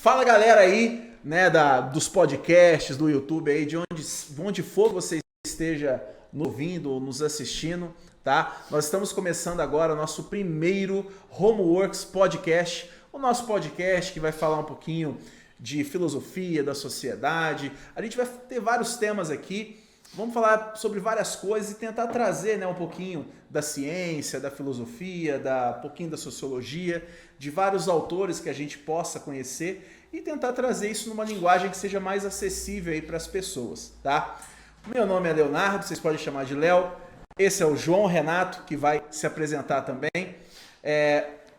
Fala galera aí, né, dos podcasts, do YouTube aí, de onde for você esteja nos ouvindo ou nos assistindo, tá? Nós estamos começando agora o nosso primeiro Homeworks Podcast, o nosso podcast que vai falar um pouquinho de filosofia, da sociedade. A gente vai ter vários temas aqui. Vamos falar sobre várias coisas e tentar trazer, né, um pouquinho da ciência, da filosofia, um pouquinho da sociologia, de vários autores que a gente possa conhecer e tentar trazer isso numa linguagem que seja mais acessível aí para as pessoas, tá? Meu nome é Leonardo, vocês podem chamar de Léo. Esse é o João Renato, que vai se apresentar também.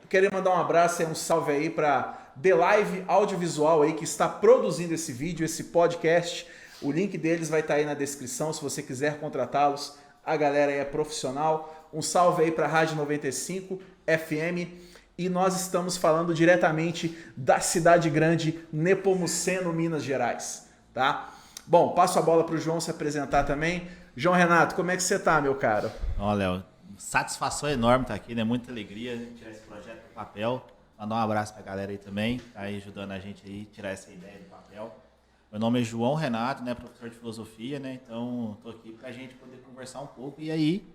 Queria mandar um abraço e um salve aí para The Live Audiovisual aí, que está produzindo esse vídeo, esse podcast. O link deles vai estar aí na descrição, se você quiser contratá-los. A galera aí é profissional. Um salve aí para a Rádio 95 FM. E nós estamos falando diretamente da cidade grande, Nepomuceno, Minas Gerais. Tá? Bom, passo a bola para o João se apresentar também. João Renato, como é que você tá, meu caro? Ó, Léo, satisfação enorme estar aqui, né? Muita alegria tirar esse projeto do papel. Mandar um abraço para a galera aí também, tá aí ajudando a gente aí tirar essa ideia do papel. Meu nome é João Renato, né, professor de filosofia, né, então estou aqui para a gente poder conversar um pouco e aí,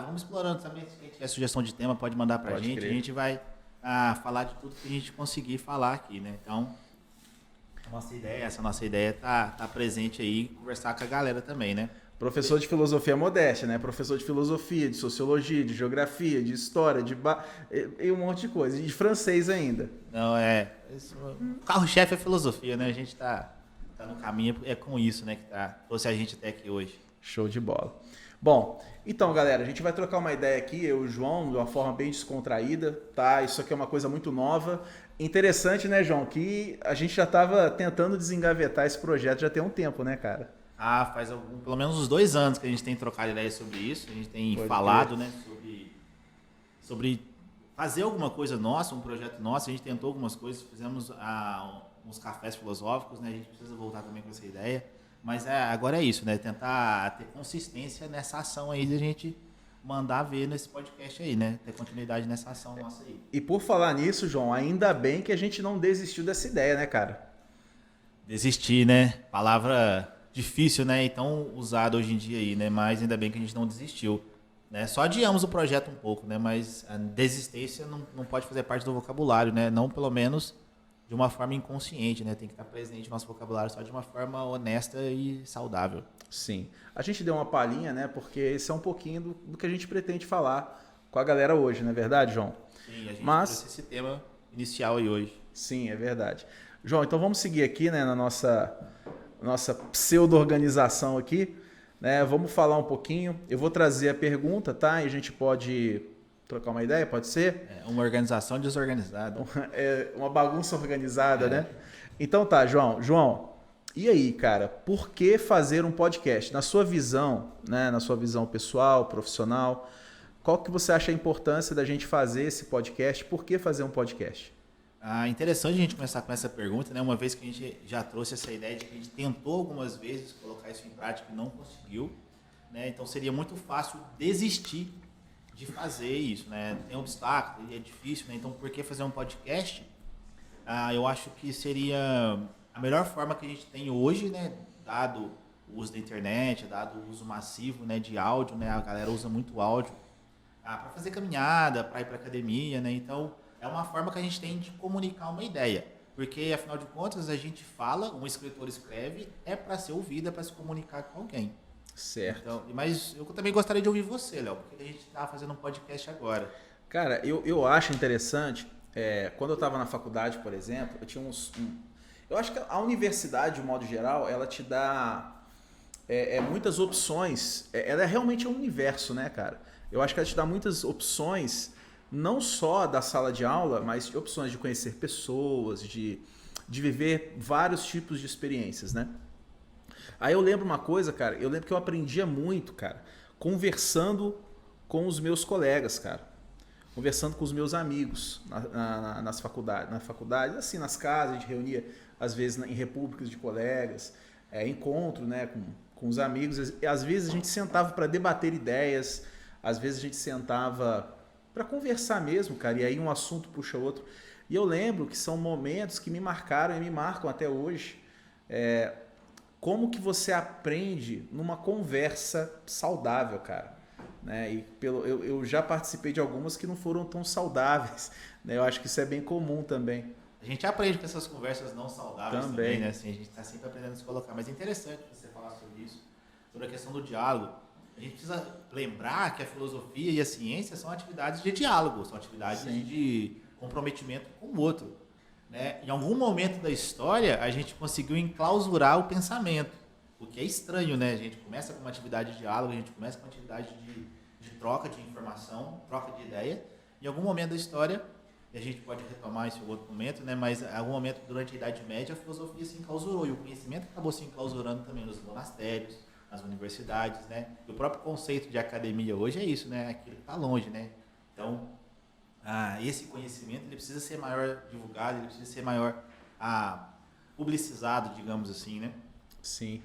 vamos explorando também, se quem tiver sugestão de tema pode mandar para a gente vai falar de tudo que a gente conseguir falar aqui, né, então essa nossa ideia tá presente aí, conversar com a galera também, né. Professor de filosofia modéstia, né? Professor de filosofia, de sociologia, de geografia, de história, e um monte de coisa. E de francês ainda. Não, o carro-chefe é filosofia, né? A gente tá no caminho, é com isso, né? Que trouxe a gente até aqui hoje. Show de bola. Bom, então, galera, a gente vai trocar uma ideia aqui, eu e o João, de uma forma bem descontraída, tá? Isso aqui é uma coisa muito nova. Interessante, né, João? Que a gente já estava tentando desengavetar esse projeto já tem um tempo, né, cara? Faz pelo menos uns 2 anos que a gente tem trocado ideias sobre isso, a gente tem falado, né, sobre fazer alguma coisa nossa, um projeto nosso, a gente tentou algumas coisas, fizemos uns cafés filosóficos, né, a gente precisa voltar também com essa ideia, mas agora é isso, né, tentar ter consistência nessa ação aí de a gente mandar ver nesse podcast aí, né, ter continuidade nessa ação nossa aí. E por falar nisso, João, ainda bem que a gente não desistiu dessa ideia, né, cara? Desistir, né, palavra difícil, né, e tão usado hoje em dia aí, né, mas ainda bem que a gente não desistiu, né, só adiamos o projeto um pouco, né, mas a desistência não pode fazer parte do vocabulário, né, não pelo menos de uma forma inconsciente, né, tem que estar presente no nosso vocabulário só de uma forma honesta e saudável. Sim, a gente deu uma palhinha, né, porque esse é um pouquinho do que a gente pretende falar com a galera hoje, não é verdade, João? Sim, a gente trouxe esse tema inicial aí hoje. Sim, é verdade. João, então vamos seguir aqui, né, na nossa pseudo-organização aqui, né? Vamos falar um pouquinho. Eu vou trazer a pergunta, tá? E a gente pode trocar uma ideia, pode ser? Uma organização desorganizada. Uma bagunça organizada, né? Então tá, João. João, e aí, cara? Por que fazer um podcast? Na sua visão, né? Na sua visão pessoal, profissional, qual que você acha a importância da gente fazer esse podcast? Por que fazer um podcast? Interessante a gente começar com essa pergunta, né? Uma vez que a gente já trouxe essa ideia de que a gente tentou algumas vezes colocar isso em prática e não conseguiu, né? Então seria muito fácil desistir de fazer isso, né? Tem obstáculo, é difícil, né? Então por que fazer um podcast? Eu acho que seria a melhor forma que a gente tem hoje, né? Dado o uso da internet, dado o uso massivo, né, de áudio, né? A galera usa muito áudio para fazer caminhada, para ir para academia, né? Então é uma forma que a gente tem de comunicar uma ideia. Porque, afinal de contas, a gente fala, um escritor escreve, é para ser ouvido, é para se comunicar com alguém. Certo. Então, mas eu também gostaria de ouvir você, Léo, porque a gente está fazendo um podcast agora. Cara, eu acho interessante, quando eu estava na faculdade, por exemplo, eu tinha eu acho que a universidade, de modo geral, ela te dá muitas opções. Ela é realmente um universo, né, cara? Eu acho que ela te dá muitas opções, não só da sala de aula, mas opções de conhecer pessoas, de viver vários tipos de experiências, né? Aí eu lembro uma coisa, cara, eu lembro que eu aprendia muito, cara, conversando com os meus colegas, cara. Conversando com os meus amigos na faculdade, assim, nas casas, a gente reunia, às vezes, em repúblicas de colegas, encontro, né, com os amigos. E, às vezes a gente sentava para debater ideias, às vezes a gente sentava para conversar mesmo, cara, e aí um assunto puxa outro. E eu lembro que são momentos que me marcaram e me marcam até hoje. Como que você aprende numa conversa saudável, cara? Né? E eu já participei de algumas que não foram tão saudáveis. Né? Eu acho que isso é bem comum também. A gente aprende com essas conversas não saudáveis também, né? Assim, a gente está sempre aprendendo a se colocar. Mas é interessante você falar sobre isso, sobre a questão do diálogo. A gente precisa lembrar que a filosofia e a ciência são atividades de diálogo, são atividades de comprometimento com o outro. Né? Em algum momento da história, a gente conseguiu enclausurar o pensamento, o que é estranho, né? A gente começa com uma atividade de diálogo, a gente começa com uma atividade de troca de informação, troca de ideia. Em algum momento da história, e a gente pode retomar esse outro momento, né? Mas em algum momento durante a Idade Média, a filosofia se enclausurou e o conhecimento acabou se enclausurando também nos monastérios, nas universidades, né? E o próprio conceito de academia hoje é isso, né? Aquilo que está longe, né? Então, esse conhecimento ele precisa ser maior divulgado, ele precisa ser maior publicizado, digamos assim, né? Sim,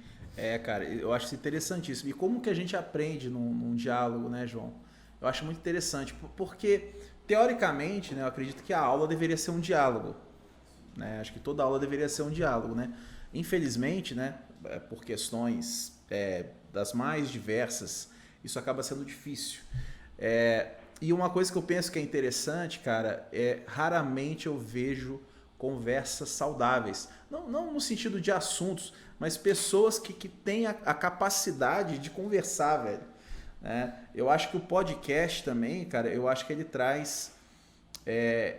cara, eu acho isso interessantíssimo. E como que a gente aprende num diálogo, né, João? Eu acho muito interessante, porque, teoricamente, né, eu acredito que a aula deveria ser um diálogo. Né? Acho que toda aula deveria ser um diálogo, né? Infelizmente, né, por questões das mais diversas, isso acaba sendo difícil. E uma coisa que eu penso que é interessante, cara, raramente eu vejo conversas saudáveis. Não no sentido de assuntos, mas pessoas que têm a capacidade de conversar, velho. Eu acho que o podcast também, cara, eu acho que ele traz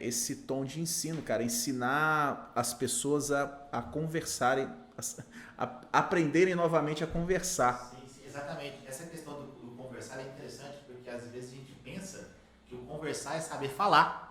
esse tom de ensino, cara. Ensinar as pessoas a conversarem, a aprenderem novamente a conversar. Sim, exatamente. Essa questão do conversar é interessante, porque às vezes a gente pensa que o conversar é saber falar.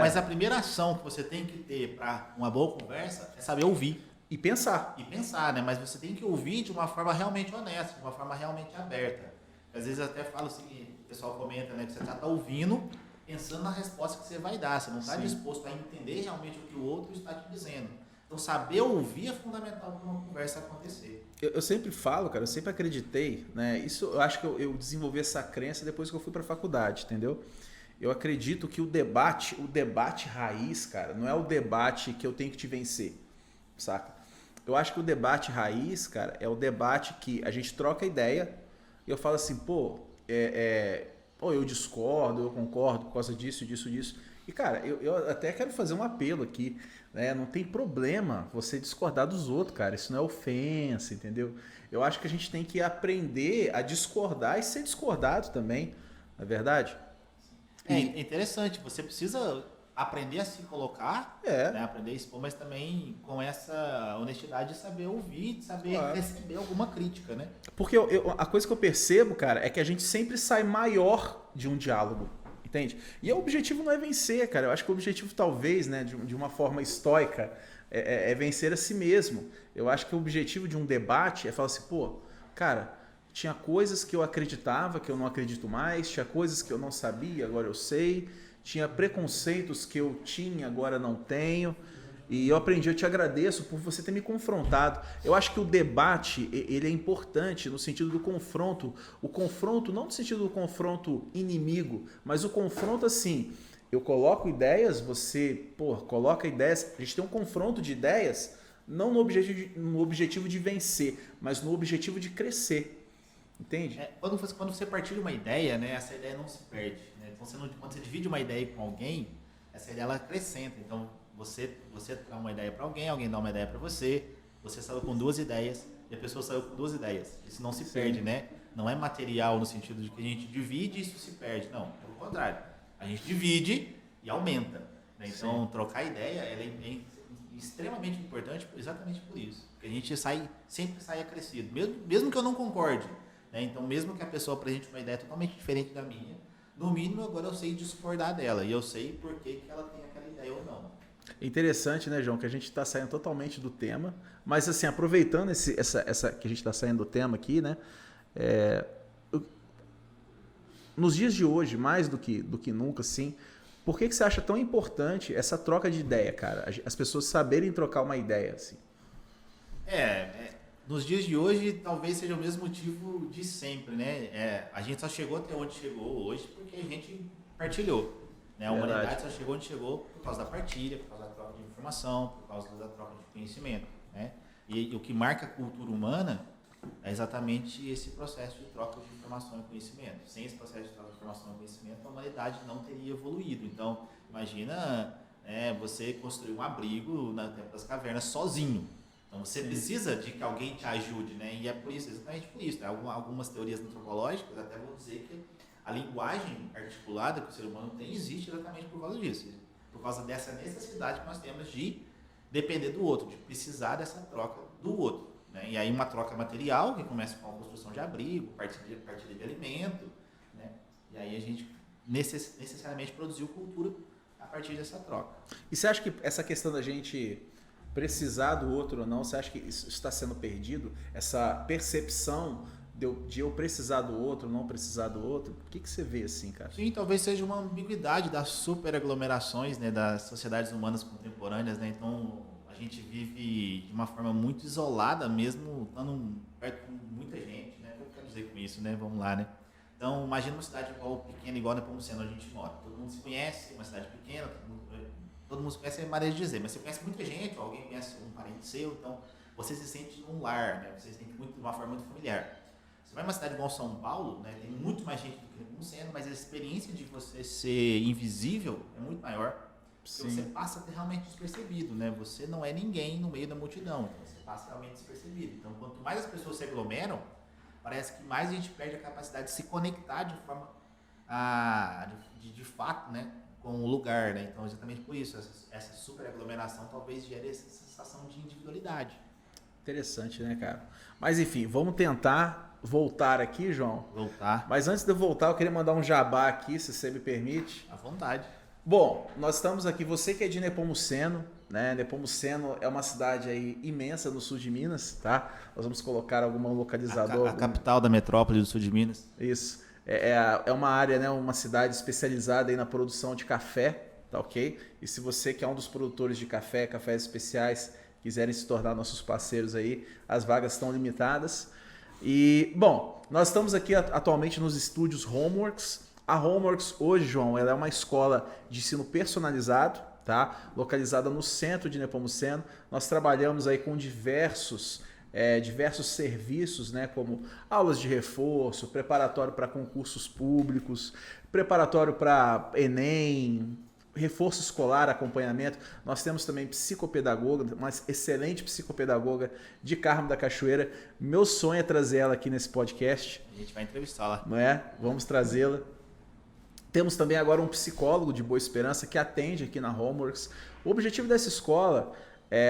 Mas a primeira ação que você tem que ter para uma boa conversa é saber ouvir. E pensar. E pensar, né? Mas você tem que ouvir de uma forma realmente honesta, de uma forma realmente aberta. Às vezes até falo o seguinte, o pessoal comenta, né? Que você já está ouvindo, pensando na resposta que você vai dar. Você não está disposto a entender realmente o que o outro está te dizendo. Então, saber ouvir é fundamental para uma conversa acontecer. Eu sempre falo, cara, eu sempre acreditei, né? Isso eu acho que eu desenvolvi essa crença depois que eu fui para a faculdade, entendeu? Eu acredito que o debate raiz, cara, não é o debate que eu tenho que te vencer, saca? Eu acho que o debate raiz, cara, é o debate que a gente troca ideia e eu falo assim, eu discordo, eu concordo por causa disso, disso, disso. E, cara, eu até quero fazer um apelo aqui, né? Não tem problema você discordar dos outros, cara. Isso não é ofensa, entendeu? Eu acho que a gente tem que aprender a discordar e ser discordado também, não é verdade? É interessante, você precisa aprender a se colocar, né? Aprender a expor, mas também com essa honestidade de saber ouvir, de saber receber alguma crítica, né? Porque a coisa que eu percebo, cara, é que a gente sempre sai maior de um diálogo, entende? E o objetivo não é vencer, cara. Eu acho que o objetivo talvez, né, de uma forma estoica, é vencer a si mesmo. Eu acho que o objetivo de um debate é falar assim, cara, tinha coisas que eu acreditava que eu não acredito mais, tinha coisas que eu não sabia, agora eu sei, tinha preconceitos que eu tinha, agora não tenho, e eu aprendi, eu te agradeço por você ter me confrontado. Eu acho que o debate, ele é importante no sentido do confronto, o confronto não no sentido do confronto inimigo, mas o confronto assim, eu coloco ideias, você, coloca ideias, a gente tem um confronto de ideias, não no objetivo de vencer, mas no objetivo de crescer. Entende? Quando você partilha uma ideia, né, essa ideia não se perde. Né? Então, quando você divide uma ideia com alguém, essa ideia ela acrescenta. Então, você dá uma ideia para alguém dá uma ideia para você saiu com 2 ideias e a pessoa saiu com 2 ideias. Isso não se perde, né? Não é material no sentido de que a gente divide e isso se perde. Não, pelo contrário. A gente divide e aumenta. Né? Então, trocar ideia ela é extremamente importante exatamente por isso. Porque a gente sempre sai acrescido. Mesmo que eu não concorde. Né? Então, mesmo que a pessoa apresente uma ideia totalmente diferente da minha, no mínimo agora eu sei discordar dela e eu sei por que ela tem aquela ideia ou não. Interessante, né, João, que a gente está saindo totalmente do tema, mas assim, aproveitando essa que a gente está saindo do tema aqui, né, nos dias de hoje, mais do que nunca, assim, por que você acha tão importante essa troca de ideia, cara? As pessoas saberem trocar uma ideia, assim. Nos dias de hoje, talvez seja o mesmo motivo de sempre, né? A gente só chegou até onde chegou hoje porque a gente partilhou. Né? A humanidade só chegou onde chegou por causa da partilha, por causa da troca de informação, por causa da troca de conhecimento. Né? E o que marca a cultura humana é exatamente esse processo de troca de informação e conhecimento. Sem esse processo de troca de informação e conhecimento, a humanidade não teria evoluído. Então, imagina você construir um abrigo na tempo das cavernas sozinho. Então, você precisa de que alguém te ajude, né? E é por isso, exatamente por isso. Né? Algumas teorias antropológicas até vão dizer que a linguagem articulada que o ser humano tem existe exatamente por causa disso. Por causa dessa necessidade que nós temos de depender do outro, de precisar dessa troca do outro. Né? E aí uma troca material, que começa com a construção de abrigo, partilha de alimento. Né? E aí a gente necessariamente produziu cultura a partir dessa troca. E você acha que essa questão da gente precisar do outro ou não, você acha que isso está sendo perdido? Essa percepção de eu precisar do outro, não precisar do outro? O que você vê assim, cara? Sim, talvez seja uma ambiguidade das superaglomerações, né, das sociedades humanas contemporâneas. Né? Então, a gente vive de uma forma muito isolada, mesmo estando perto de muita gente. Né? O que eu quero dizer com isso? Né? Vamos lá, né? Então, imagina uma cidade pequena, igual Nepomuceno, onde a gente mora. Todo mundo se conhece, uma cidade pequena, todo mundo se conhece, é maneira de dizer, mas você conhece muita gente, alguém conhece um parente seu, então você se sente num lar, né? Você se sente de uma forma muito familiar. Você vai numa cidade igual São Paulo, né? Tem muito mais gente do que Nepomuceno, mas a experiência de você ser invisível é muito maior. Porque você passa a ter realmente despercebido, né? Você não é ninguém no meio da multidão, então você passa realmente despercebido. Então, quanto mais as pessoas se aglomeram, parece que mais a gente perde a capacidade de se conectar de forma de fato, né? Com o lugar, né? Então, exatamente por isso, essa superaglomeração talvez gere essa sensação de individualidade. Interessante, né, cara? Mas enfim, vamos tentar voltar aqui, João. Voltar. Mas antes de eu voltar, eu queria mandar um jabá aqui, se você me permite. À vontade. Bom, nós estamos aqui, você que é de Nepomuceno, né? Nepomuceno é uma cidade aí imensa no sul de Minas, tá? Nós vamos colocar algum localizador. A capital da metrópole do sul de Minas. Isso. É uma área, né? Uma cidade especializada aí na produção de café, tá ok? E se você que é um dos produtores de café, cafés especiais, quiserem se tornar nossos parceiros aí, as vagas estão limitadas. E, bom, nós estamos aqui atualmente nos estúdios Homeworks. A Homeworks hoje, João, ela é uma escola de ensino personalizado, tá? Localizada no centro de Nepomuceno. Nós trabalhamos aí com diversos serviços, né, como aulas de reforço, preparatório para concursos públicos, preparatório para Enem, reforço escolar, acompanhamento. Nós temos também psicopedagoga, uma excelente psicopedagoga de Carmo da Cachoeira. Meu sonho é trazer ela aqui nesse podcast. A gente vai entrevistá-la. Não é? Vamos trazê-la. Temos também agora um psicólogo de Boa Esperança que atende aqui na Homeworks. O objetivo dessa escola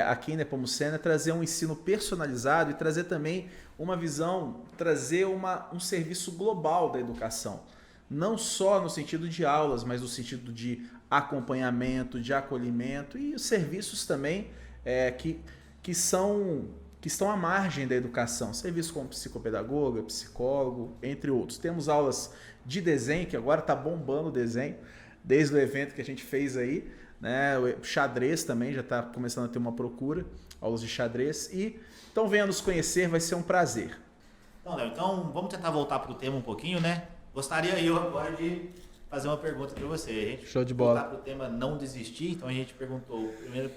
aqui em Nepomuceno é trazer um ensino personalizado e trazer também uma visão, trazer um serviço global da educação. Não só no sentido de aulas, mas no sentido de acompanhamento, de acolhimento e os serviços também que estão à margem da educação. Serviços como psicopedagoga, psicólogo, entre outros. Temos aulas de desenho, que agora está bombando o desenho, desde o evento que a gente fez aí. Né? O xadrez também já está começando a ter uma procura, aulas de xadrez. E então venha nos conhecer, vai ser um prazer. Então, Léo, vamos tentar voltar para o tema um pouquinho, né? Gostaria eu agora de fazer uma pergunta para você. A gente Show de bola. Voltar para o tema não desistir, então a gente perguntou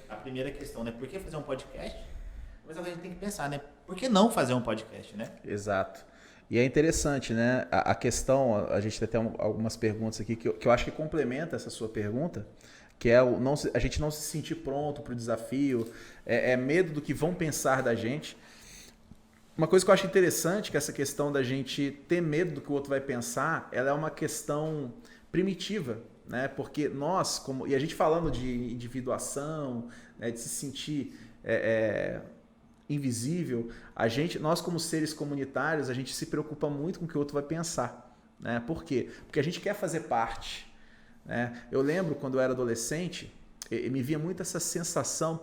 a primeira questão, né? Por que fazer um podcast? Mas agora a gente tem que pensar, né? Por que não fazer um podcast, né? Exato. E é interessante, né? A questão, a gente tem até algumas perguntas aqui que eu acho que complementa essa sua pergunta, que é a gente não se sentir pronto para o desafio, medo do que vão pensar da gente. Uma coisa que eu acho interessante, que essa questão da gente ter medo do que o outro vai pensar, ela é uma questão primitiva, né? Porque nós, e a gente falando de individuação, né? De se sentir invisível, nós como seres comunitários, a gente se preocupa muito com o que o outro vai pensar, né? Por quê? Porque a gente quer fazer parte, né? Eu lembro quando eu era adolescente, me via muito essa sensação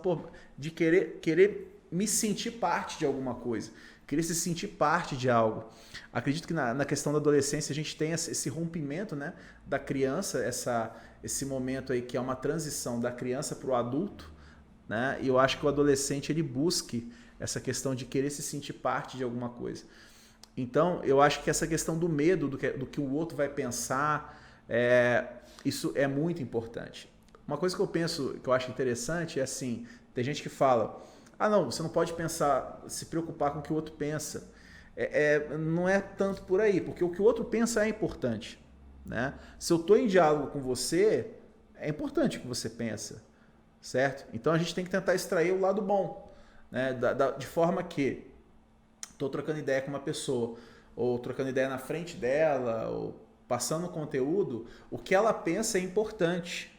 de querer me sentir parte de alguma coisa, querer se sentir parte de algo. Acredito que na questão da adolescência a gente tem esse rompimento, né, da criança, esse momento aí que é uma transição da criança para o adulto, né? E eu acho que o adolescente ele busque essa questão de querer se sentir parte de alguma coisa. Então, eu acho que essa questão do medo do que o outro vai pensar, Isso é muito importante. Uma coisa que eu penso, que eu acho interessante é assim, tem gente que fala, não, você não pode se preocupar com o que o outro pensa. Não é tanto por aí, porque o que o outro pensa é importante, né? Se eu estou em diálogo com você, é importante o que você pensa, certo? Então a gente tem que tentar extrair o lado bom, né? De forma que estou trocando ideia com uma pessoa, ou trocando ideia na frente dela, ou passando conteúdo, o que ela pensa é importante,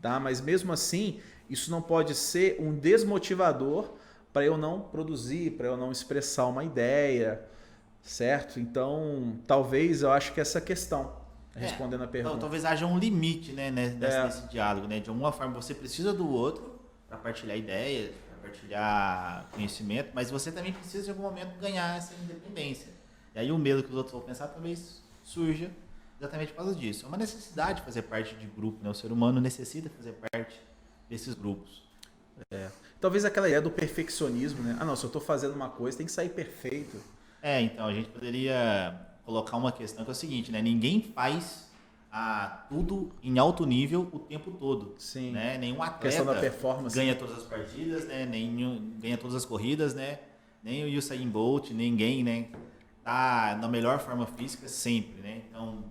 tá? Mas mesmo assim, isso não pode ser um desmotivador para eu não produzir, para eu não expressar uma ideia, certo? Então, talvez eu acho que essa questão, respondendo a pergunta. Então, talvez haja um limite, né, nesse diálogo, né? De alguma forma, você precisa do outro para partilhar ideias, para partilhar conhecimento, mas você também precisa, de algum momento, ganhar essa independência. E aí o medo que os outros vão pensar talvez surja exatamente por causa disso. É uma necessidade de fazer parte de grupo, né? O ser humano necessita fazer parte desses grupos. Talvez aquela ideia do perfeccionismo, né? Não, se eu estou fazendo uma coisa, tem que sair perfeito. Então, a gente poderia colocar uma questão que é o seguinte, né? Ninguém faz tudo em alto nível o tempo todo. Sim. Né? Nenhum Questão da atleta performance, ganha todas as partidas, né? Ganha todas as corridas, né? Nem o Usain Bolt, ninguém, né? Tá na melhor forma física sempre, né? Então,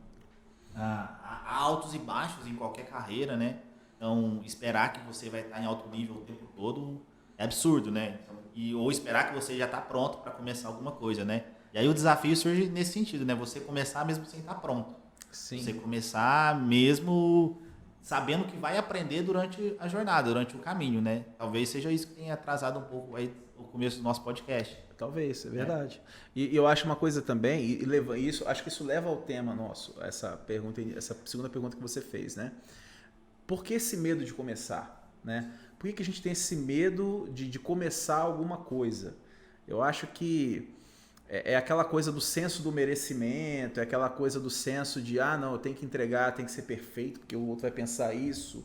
há altos e baixos em qualquer carreira, né? Então, esperar que você vai estar em alto nível o tempo todo é absurdo, né? Ou esperar que você já está pronto para começar alguma coisa, né? E aí o desafio surge nesse sentido, né? Você começar mesmo sem estar pronto. Sim. Você começar mesmo sabendo que vai aprender durante a jornada, durante o caminho, né? Talvez seja isso que tenha atrasado um pouco aí o começo do nosso podcast. Talvez, é verdade. E eu acho uma coisa também, acho que isso leva ao tema nosso, essa segunda pergunta que você fez, né? Por que esse medo de começar, né? Por que a gente tem esse medo de começar alguma coisa? Eu acho que é aquela coisa do senso do merecimento, é aquela coisa do senso de, não, eu tenho que entregar, tem que ser perfeito, porque o outro vai pensar isso.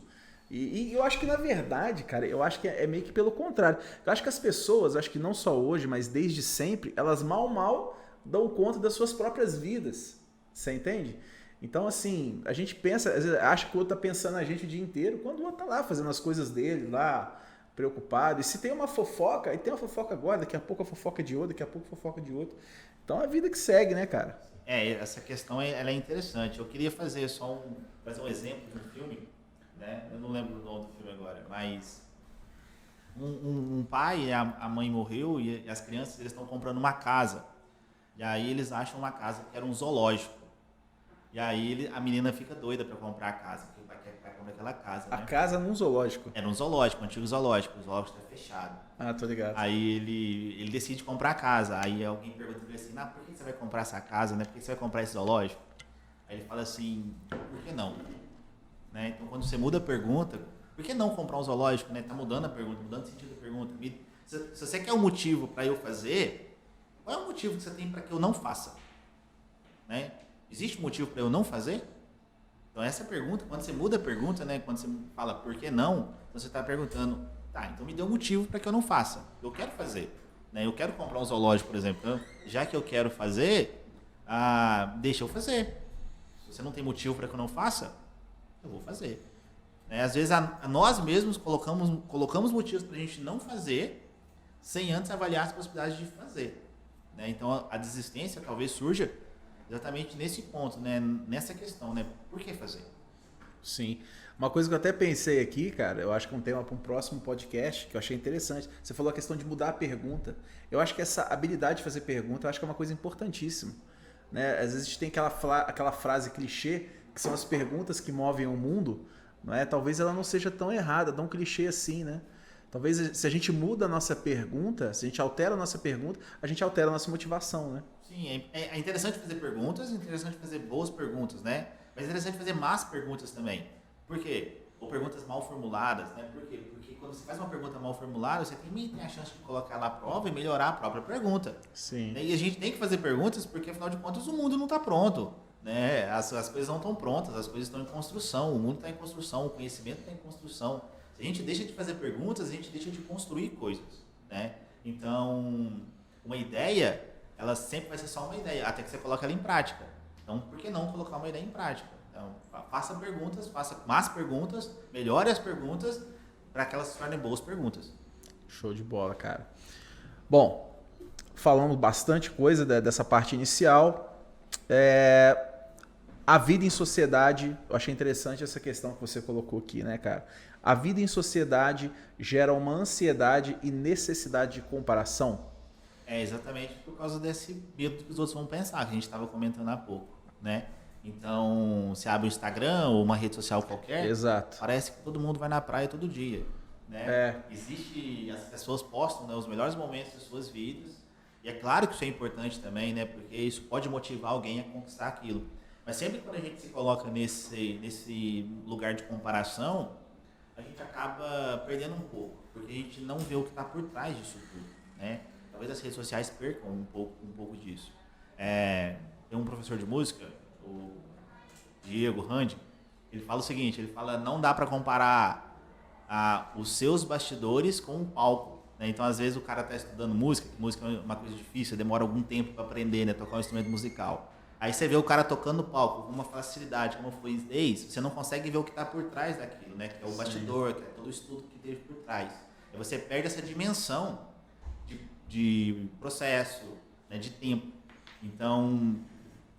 E eu acho que, na verdade, cara, eu acho que é meio que pelo contrário. Eu acho que as pessoas, acho que não só hoje, mas desde sempre, elas mal dão conta das suas próprias vidas. Você entende? Então, assim, a gente pensa, às vezes acha que o outro tá pensando na gente o dia inteiro, quando o outro tá lá fazendo as coisas dele, lá, preocupado. E se tem uma fofoca, aí tem uma fofoca agora, daqui a pouco a fofoca é de outro, daqui a pouco a fofoca é de outro. Então, é a vida que segue, né, cara? Essa questão ela é interessante. Eu queria fazer fazer um exemplo de um filme, né? Eu não lembro o nome do filme agora, mas um pai, a mãe morreu e as crianças eles estão comprando uma casa. E aí eles acham uma casa que era um zoológico. E aí a menina fica doida para comprar a casa, porque o pai quer comprar aquela casa. A né? casa num zoológico. Era um zoológico, um antigo zoológico. O zoológico está fechado. Tô ligado. Aí ele decide comprar a casa. Aí alguém pergunta pra ele assim, por que você vai comprar essa casa, né? Por que você vai comprar esse zoológico? Aí ele fala assim, por que não? Né? Então quando você muda a pergunta, por que não comprar um zoológico? Né? Tá mudando a pergunta, mudando o sentido da pergunta. Se você quer um motivo para eu fazer, qual é o motivo que você tem para que eu não faça? Né? Existe um motivo para eu não fazer? Então essa pergunta, quando você muda a pergunta, né? Quando você fala por que não, você está perguntando, então me dê um motivo para que eu não faça. Eu quero fazer. Né? Eu quero comprar um zoológico, por exemplo. Então, já que eu quero fazer, deixa eu fazer. Se você não tem motivo para que eu não faça, eu vou fazer. Né? Às vezes nós mesmos colocamos motivos para a gente não fazer sem antes avaliar as possibilidades de fazer. Né? Então a desistência talvez surja exatamente nesse ponto, né? Nessa questão, né? Por que fazer? Sim. Uma coisa que eu até pensei aqui, cara, eu acho que é um tema para um próximo podcast, que eu achei interessante. Você falou a questão de mudar a pergunta. Eu acho que essa habilidade de fazer pergunta, eu acho que é uma coisa importantíssima. Né? Às vezes a gente tem aquela frase clichê, que são as perguntas que movem o mundo, não é? Talvez ela não seja tão errada, tão clichê assim, né? Talvez se a gente muda a nossa pergunta, se a gente altera a nossa pergunta, a gente altera a nossa motivação, né? Sim, é interessante fazer perguntas, é interessante fazer boas perguntas, né? Mas é interessante fazer más perguntas também. Por quê? Ou perguntas mal formuladas, né? Por quê? Porque quando você faz uma pergunta mal formulada, você também tem a chance de colocar ela à prova e melhorar a própria pergunta. Sim. E a gente tem que fazer perguntas porque, afinal de contas, o mundo não está pronto. Né? As coisas não estão prontas, as coisas estão em construção, o mundo está em construção, o conhecimento está em construção. Se a gente deixa de fazer perguntas, a gente deixa de construir coisas. Né? Então, uma ideia, ela sempre vai ser só uma ideia, até que você coloque ela em prática. Então, por que não colocar uma ideia em prática? Então, faça perguntas, faça mais perguntas, melhore as perguntas para que elas se tornem boas perguntas. Show de bola, cara. Bom, falamos bastante coisa dessa parte inicial. A vida em sociedade, eu achei interessante essa questão que você colocou aqui, né, cara? A vida em sociedade gera uma ansiedade e necessidade de comparação. É exatamente por causa desse medo que os outros vão pensar, que a gente estava comentando há pouco, né? Então, se abre o Instagram ou uma rede social qualquer, Exato. parece que todo mundo vai na praia todo dia, né? Existe, as pessoas postam, né, os melhores momentos das suas vidas, e é claro que isso é importante também, né? Porque isso pode motivar alguém a conquistar aquilo. Mas sempre quando a gente se coloca nesse lugar de comparação, a gente acaba perdendo um pouco, porque a gente não vê o que está por trás disso tudo, né? Talvez as redes sociais percam um pouco disso. Tem um professor de música, o Diego Randi, ele fala o seguinte, ele fala, não dá para comparar os seus bastidores com o palco, né? Então, às vezes, o cara está estudando música, que música é uma coisa difícil, demora algum tempo para aprender, né? Tocar um instrumento musical. Aí você vê o cara tocando no palco com uma facilidade, como foi isso, você não consegue ver o que está por trás daquilo, né? Que é o bastidor, que é todo o estudo que teve por trás. Aí você perde essa dimensão de processo, né? De tempo. Então,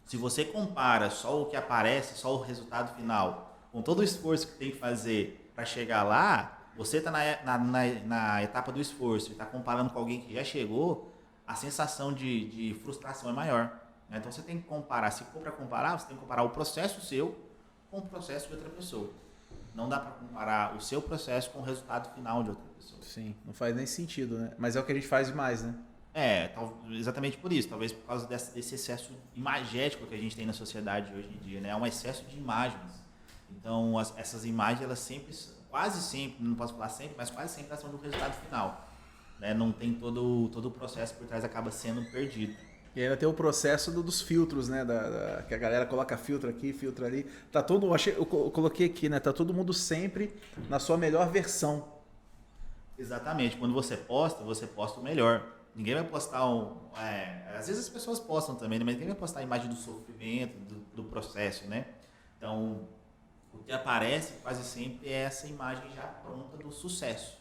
se você compara só o que aparece, só o resultado final, com todo o esforço que tem que fazer para chegar lá, você está na etapa do esforço e está comparando com alguém que já chegou, a sensação de frustração é maior. Então você tem que comparar, se for para comparar, você tem que comparar o processo seu com o processo de outra pessoa. Não dá para comparar o seu processo com o resultado final de outra pessoa. Sim, não faz nem sentido, né? Mas é o que a gente faz demais, né? Exatamente por isso, talvez por causa desse excesso imagético que a gente tem na sociedade hoje em dia, né? É um excesso de imagens. Então essas imagens, elas sempre, quase sempre, não posso falar sempre, mas quase sempre elas são do resultado final, né? Não tem todo o processo por trás, acaba sendo perdido. E ainda tem o processo dos filtros, né? Que a galera coloca filtro aqui, filtro ali. Tá todo, eu coloquei aqui, né? Tá todo mundo sempre na sua melhor versão. Exatamente. Quando você posta o melhor. Ninguém vai postar às vezes as pessoas postam também, né? Mas ninguém vai postar a imagem do sofrimento, do processo, né? Então, o que aparece quase sempre é essa imagem já pronta do sucesso.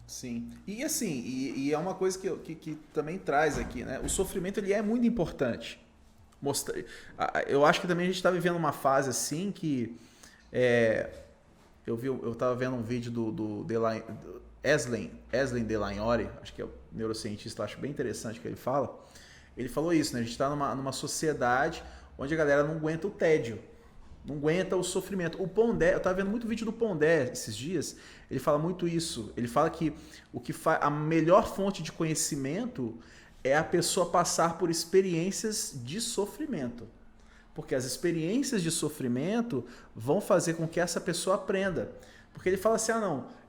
Sim. E assim, e é uma coisa que também traz aqui, né? O sofrimento, ele é muito importante. Eu acho que também a gente está vivendo uma fase assim que eu estava vendo um vídeo do Eslen Delagnore, acho que é o neurocientista, acho bem interessante o que ele fala. Ele falou isso, né? A gente está numa sociedade onde a galera não aguenta o tédio, não aguenta o sofrimento. O Pondé, eu estava vendo muito vídeo do Pondé esses dias, ele fala muito isso. Ele fala que a melhor fonte de conhecimento é a pessoa passar por experiências de sofrimento. Porque as experiências de sofrimento vão fazer com que essa pessoa aprenda. Porque ele fala assim,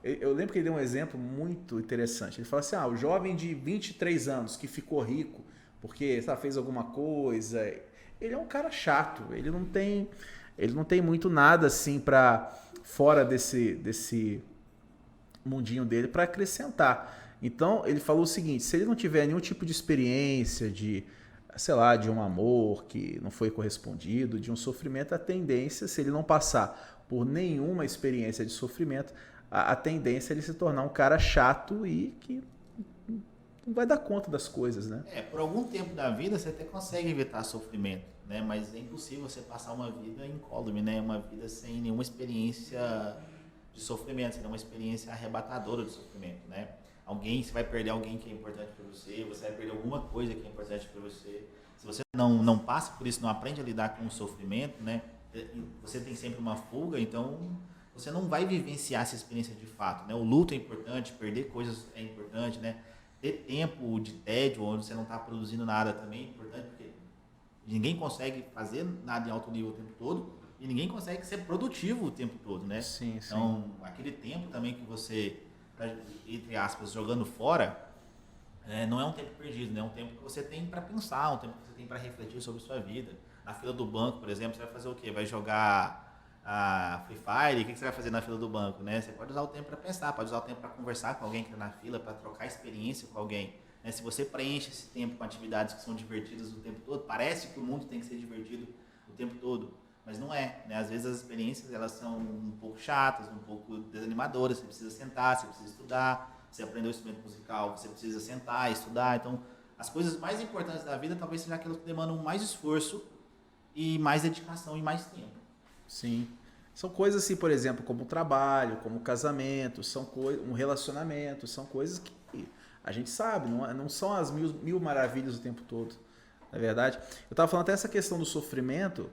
eu lembro que ele deu um exemplo muito interessante. Ele fala assim, o jovem de 23 anos que ficou rico porque fez alguma coisa, ele é um cara chato, ele não tem muito nada assim para fora desse mundinho dele para acrescentar. Então ele falou o seguinte, se ele não tiver nenhum tipo de experiência de um amor que não foi correspondido, de um sofrimento, a tendência, se ele não passar por nenhuma experiência de sofrimento, a tendência é ele se tornar um cara chato e que não vai dar conta das coisas, né? Por algum tempo da vida você até consegue evitar sofrimento, né? Mas é impossível você passar uma vida incólume, né? Uma vida sem nenhuma experiência de sofrimento, sem nenhuma experiência arrebatadora de sofrimento, né? Você vai perder alguém que é importante para você, você vai perder alguma coisa que é importante para você. Se você não passa por isso, não aprende a lidar com o sofrimento, né? Você tem sempre uma fuga, então você não vai vivenciar essa experiência de fato, né? O luto é importante, perder coisas é importante, né? Ter tempo de tédio, onde você não está produzindo nada também é importante, porque ninguém consegue fazer nada em alto nível o tempo todo e ninguém consegue ser produtivo o tempo todo, né? Sim, sim. Então, aquele tempo também que você, entre aspas, jogando fora, não é um tempo perdido, né? É um tempo que você tem para pensar, um tempo que você tem para refletir sobre a sua vida. Na fila do banco, por exemplo, você vai fazer o quê? Vai jogar Free Fire? O que você vai fazer na fila do banco, né? Você pode usar o tempo para pensar, pode usar o tempo para conversar com alguém que está na fila, para trocar experiência com alguém. Né? Se você preenche esse tempo com atividades que são divertidas o tempo todo, parece que o mundo tem que ser divertido o tempo todo. mas não é, né? Às vezes as experiências elas são um pouco chatas, um pouco desanimadoras, você precisa sentar, você precisa estudar, você aprendeu instrumento musical, você precisa sentar, estudar, então as coisas mais importantes da vida talvez sejam aquelas que demandam mais esforço e mais dedicação e mais tempo. Sim. São coisas assim, por exemplo, como o trabalho, como o casamento, um relacionamento, são coisas que a gente sabe, não são as mil maravilhas o tempo todo, na verdade. Eu estava falando até essa questão do sofrimento,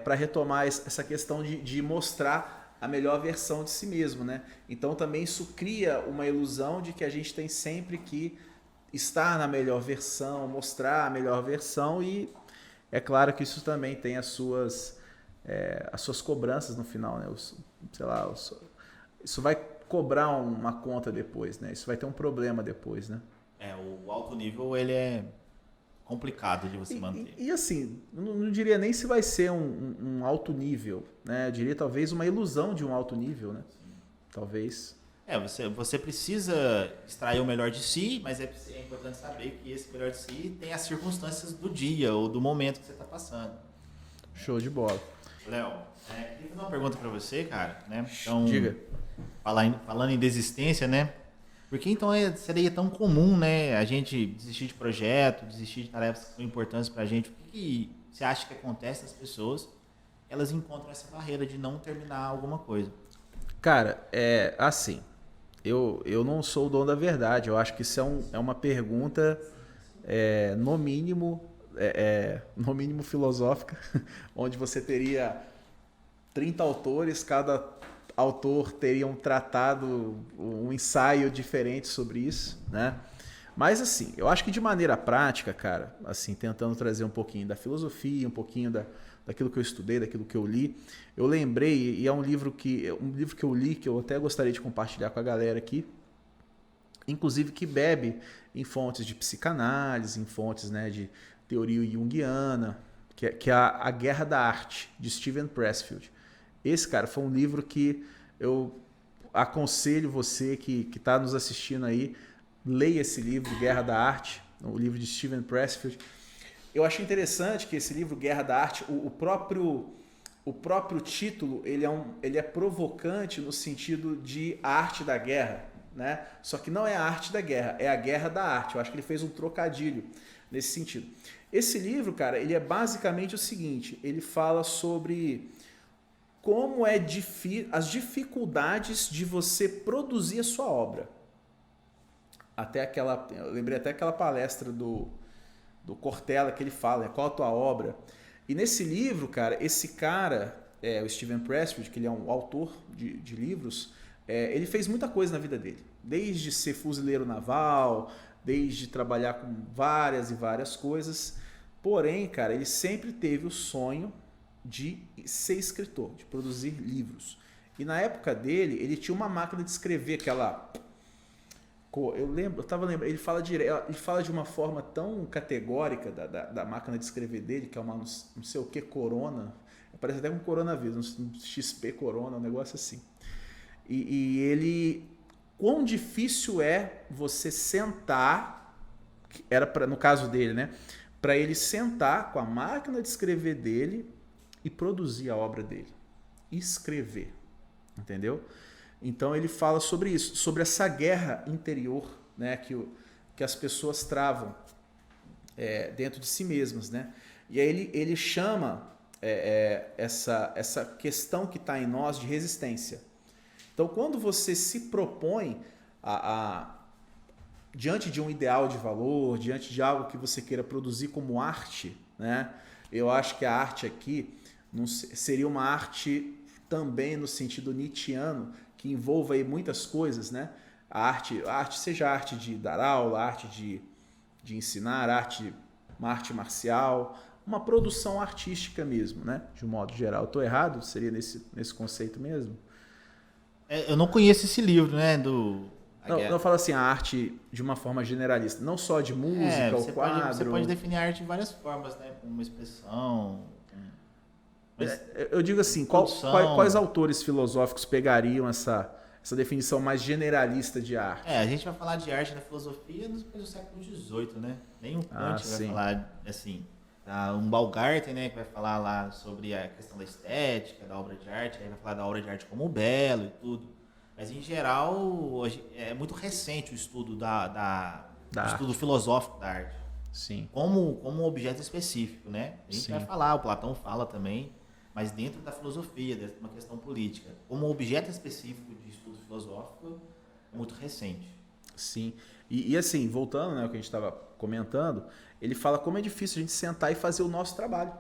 para retomar essa questão de mostrar a melhor versão de si mesmo, né? Então também isso cria uma ilusão de que a gente tem sempre que estar na melhor versão, mostrar a melhor versão, e é claro que isso também tem as suas cobranças no final, né? Isso vai cobrar uma conta depois, né? Isso vai ter um problema depois, né? O alto nível, ele é complicado de você manter. E assim, não diria nem se vai ser um alto nível, né? Eu diria talvez uma ilusão de um alto nível, né? Sim. Talvez. Você precisa extrair o melhor de si, mas é importante saber que esse melhor de si tem as circunstâncias do dia ou do momento que você está passando. Show de bola. Léo, queria fazer uma pergunta para você, cara, né? Então, diga. Falando em desistência, né? Por que então seria tão comum, né, a gente desistir de projeto, desistir de tarefas que são importantes para a gente? O que você acha que acontece às pessoas? Elas encontram essa barreira de não terminar alguma coisa. Cara, assim, eu não sou o dono da verdade. Eu acho que isso é uma pergunta, no mínimo filosófica, onde você teria 30 autores, cada autor teria um tratado, um ensaio diferente sobre isso, né? Mas assim, eu acho que de maneira prática, cara, assim, tentando trazer um pouquinho da filosofia, um pouquinho daquilo que eu estudei, daquilo que eu li, eu lembrei, e é um livro que eu li, que eu até gostaria de compartilhar com a galera aqui, inclusive que bebe em fontes de psicanálise, em fontes, né, de teoria junguiana, que é A Guerra da Arte, de Steven Pressfield. Esse, cara, foi um livro que eu aconselho você que está nos assistindo aí, leia esse livro, Guerra da Arte, o livro de Steven Pressfield. Eu achei interessante que esse livro, Guerra da Arte, o próprio título, ele é provocante no sentido de arte da guerra, né? Só que não é a arte da guerra, é a guerra da arte. Eu acho que ele fez um trocadilho nesse sentido. Esse livro, cara, ele é basicamente o seguinte, ele fala sobre como as dificuldades de você produzir a sua obra. Eu lembrei até aquela palestra do Cortella que ele fala, né? Qual a tua obra? E nesse livro, cara, esse cara, o Steven Pressfield, que ele é um autor de livros, ele fez muita coisa na vida dele. Desde ser fuzileiro naval, desde trabalhar com várias e várias coisas. Porém, cara, ele sempre teve o sonho de ser escritor, de produzir livros. E na época dele, ele tinha uma máquina de escrever, aquela... ele fala de uma forma tão categórica da máquina de escrever dele, que é uma não sei o que Corona, parece até um coronavírus, um XP Corona, um negócio assim. E ele... Quão difícil é você sentar, no caso dele, né? Para ele sentar com a máquina de escrever dele e produzir a obra dele. Escrever. Entendeu? Então ele fala sobre isso, sobre essa guerra interior, né, que as pessoas travam dentro de si mesmas, né? E aí ele chama essa questão que está em nós de resistência. Então quando você se propõe diante de um ideal de valor, diante de algo que você queira produzir como arte, né? Eu acho que a arte aqui seria uma arte também no sentido nietzschiano, que envolva aí muitas coisas, né? A arte seja a arte de dar aula, a arte de ensinar, uma arte marcial, uma produção artística mesmo, né? De um modo geral. Estou errado? Seria nesse conceito mesmo? Eu não conheço esse livro, né? Eu falo assim, a arte de uma forma generalista, não só de música ou quadro. Você pode definir a arte de várias formas, né? Como uma expressão. Eu digo assim, quais autores filosóficos pegariam essa definição mais generalista de arte? A gente vai falar de arte na filosofia depois do século XVIII, né? Nem o Kant vai falar assim. Tá, um Baumgarten, né, que vai falar lá sobre a questão da estética, da obra de arte, aí vai falar da obra de arte como belo e tudo. Mas, em geral, hoje é muito recente o estudo o estudo filosófico da arte. Sim. Como um objeto específico, né? A gente Sim. vai falar, o Platão fala também, mas dentro da filosofia, dentro de uma questão política. Como objeto específico de estudo filosófico, é muito recente. Sim. E assim, voltando, né, ao que a gente estava comentando, ele fala como é difícil a gente sentar e fazer o nosso trabalho.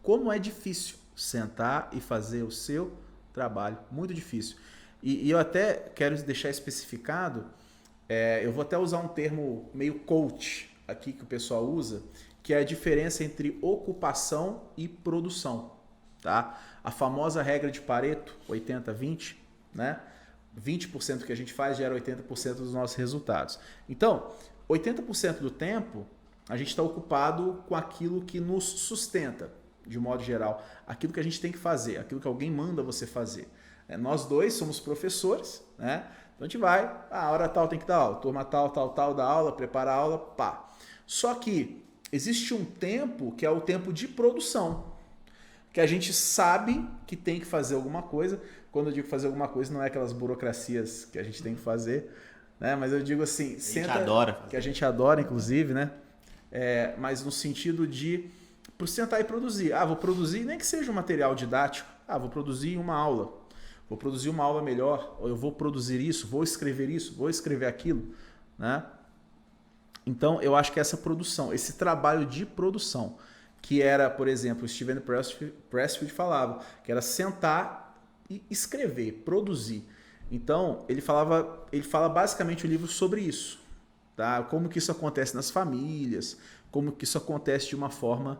Como é difícil sentar e fazer o seu trabalho. Muito difícil. E eu até quero deixar especificado, eu vou até usar um termo meio coach aqui que o pessoal usa, que é a diferença entre ocupação e produção. Tá? A famosa regra de Pareto, 80-20, né? 20% que a gente faz gera 80% dos nossos resultados. Então, 80% do tempo a gente está ocupado com aquilo que nos sustenta, de modo geral. Aquilo que a gente tem que fazer, aquilo que alguém manda você fazer. Nós dois somos professores, né? Então a gente vai, a hora tal tem que dar aula, turma tal, da aula, prepara a aula, pá. Só que existe um tempo que é o tempo de produção, que a gente sabe que tem que fazer alguma coisa. Quando eu digo fazer alguma coisa, não é aquelas burocracias que a gente tem que fazer, né? Mas eu digo assim, que a gente adora, inclusive, né? Mas no sentido de sentar e produzir. Vou produzir, nem que seja um material didático. Vou produzir uma aula. Vou produzir uma aula melhor. Ou eu vou produzir isso, vou escrever aquilo, né? Então, eu acho que essa produção, esse trabalho de produção, que era, por exemplo, o Steven Pressfield falava, que era sentar e escrever, produzir. Então, ele fala basicamente o livro sobre isso, tá? Como que isso acontece nas famílias, como que isso acontece de uma forma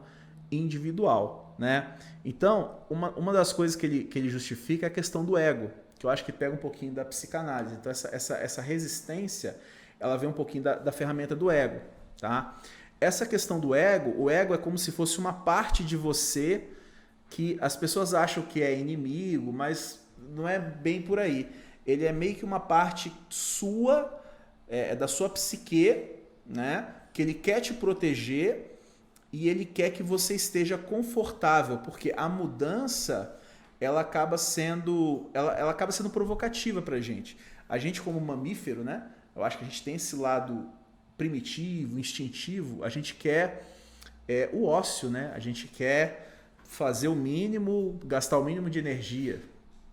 individual, né? Então, uma das coisas que ele justifica é a questão do ego, que eu acho que pega um pouquinho da psicanálise. Então, essa resistência, ela vem um pouquinho da ferramenta do ego, tá? Essa questão do ego, o ego é como se fosse uma parte de você que as pessoas acham que é inimigo, mas não é bem por aí. Ele é meio que uma parte sua, da sua psique, né? Que ele quer te proteger e ele quer que você esteja confortável, porque a mudança ela acaba sendo provocativa pra gente. A gente como mamífero, né? Eu acho que a gente tem esse lado primitivo, instintivo, a gente quer o ócio, né? A gente quer fazer o mínimo, gastar o mínimo de energia,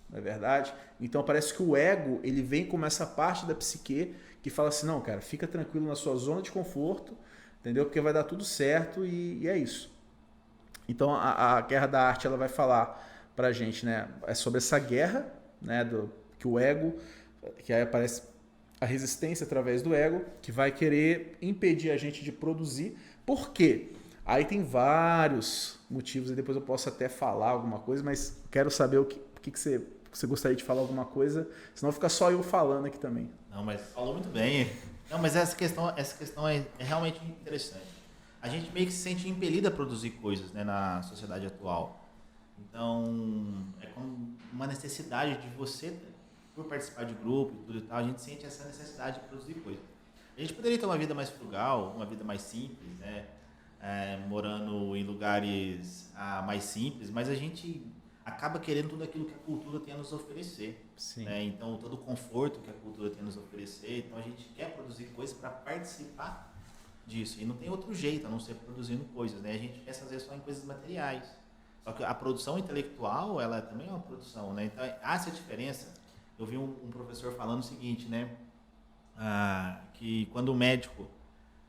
não é verdade? Então parece que o ego, ele vem como essa parte da psique que fala assim, não, cara, fica tranquilo na sua zona de conforto, entendeu? Porque vai dar tudo certo e é isso. Então a Guerra da Arte, ela vai falar pra gente, né? É sobre essa guerra, né? Que o ego, que aí aparece a resistência através do ego, que vai querer impedir a gente de produzir. Por quê? Aí tem vários motivos, e depois eu posso até falar alguma coisa, mas quero saber o que você gostaria de falar alguma coisa, senão fica só eu falando aqui também. Não, mas falou muito bem. Não, mas essa questão é realmente interessante. A gente meio que se sente impelido a produzir coisas, né, na sociedade atual. Então, é como uma necessidade de você, por participar de grupo e tudo e tal, a gente sente essa necessidade de produzir coisas. A gente poderia ter uma vida mais frugal, uma vida mais simples, né? Morando em lugares mais simples, mas a gente acaba querendo tudo aquilo que a cultura tem a nos oferecer. Sim. Né? Então, todo o conforto que a cultura tem a nos oferecer. Então, a gente quer produzir coisas para participar disso. E não tem outro jeito a não ser produzindo coisas. Né? A gente pensa, às vezes, só em coisas materiais. Só que a produção intelectual, ela também é uma produção. Né? Então, há essa diferença. Eu vi um professor falando o seguinte, né? Que quando o médico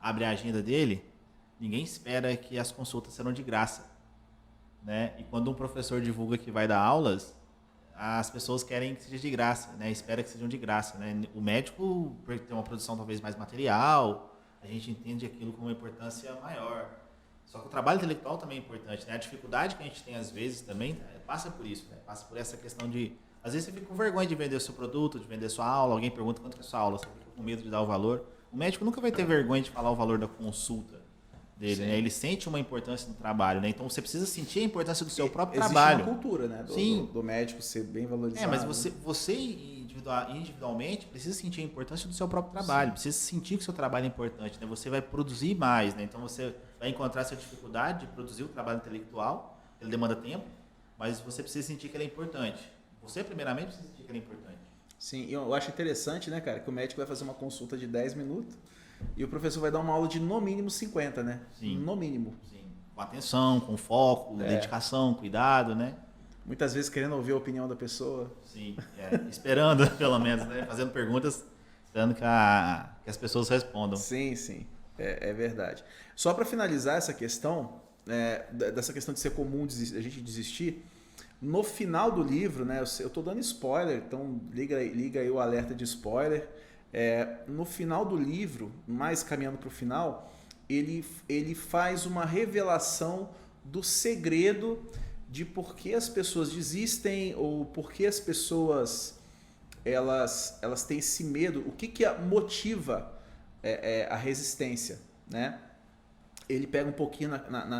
abre a agenda dele, ninguém espera que as consultas serão de graça, né? E quando um professor divulga que vai dar aulas, as pessoas querem que seja de graça, né? Espera que sejam de graça, né? O médico tem uma produção talvez mais material, a gente entende aquilo com uma importância maior. Só que o trabalho intelectual também é importante, né? A dificuldade que a gente tem às vezes também passa por isso, né? Passa por essa questão de... Às vezes você fica com vergonha de vender o seu produto, de vender a sua aula, alguém pergunta quanto que é a sua aula, você fica com medo de dar o valor. O médico nunca vai ter vergonha de falar o valor da consulta dele, né? Ele sente uma importância no trabalho, né? Então você precisa sentir a importância do seu próprio trabalho. Existe uma cultura, né? Do médico ser bem valorizado. Mas você individualmente, precisa sentir a importância do seu próprio trabalho, precisa sentir que o seu trabalho é importante, né? Você vai produzir mais, né? Então você vai encontrar essa dificuldade de produzir o trabalho intelectual, ele demanda tempo, mas você precisa sentir que ele é importante. Você, primeiramente, precisa sentir que ele é importante. Sim, eu acho interessante, né, cara, que o médico vai fazer uma consulta de 10 minutos e o professor vai dar uma aula de no mínimo 50, né? Sim. No mínimo. Sim. Com atenção, com foco, dedicação, cuidado, né? Muitas vezes querendo ouvir a opinião da pessoa. Sim, esperando, pelo menos, né? Fazendo perguntas, esperando que as pessoas respondam. Sim, sim, é verdade. Só para finalizar essa questão, dessa questão de ser comum a gente desistir, no final do livro, né, eu estou dando spoiler, então liga aí o alerta de spoiler. No final do livro, mais caminhando para o final, ele faz uma revelação do segredo de por que as pessoas desistem ou por que as pessoas elas têm esse medo, o que motiva a resistência, né? Ele pega um pouquinho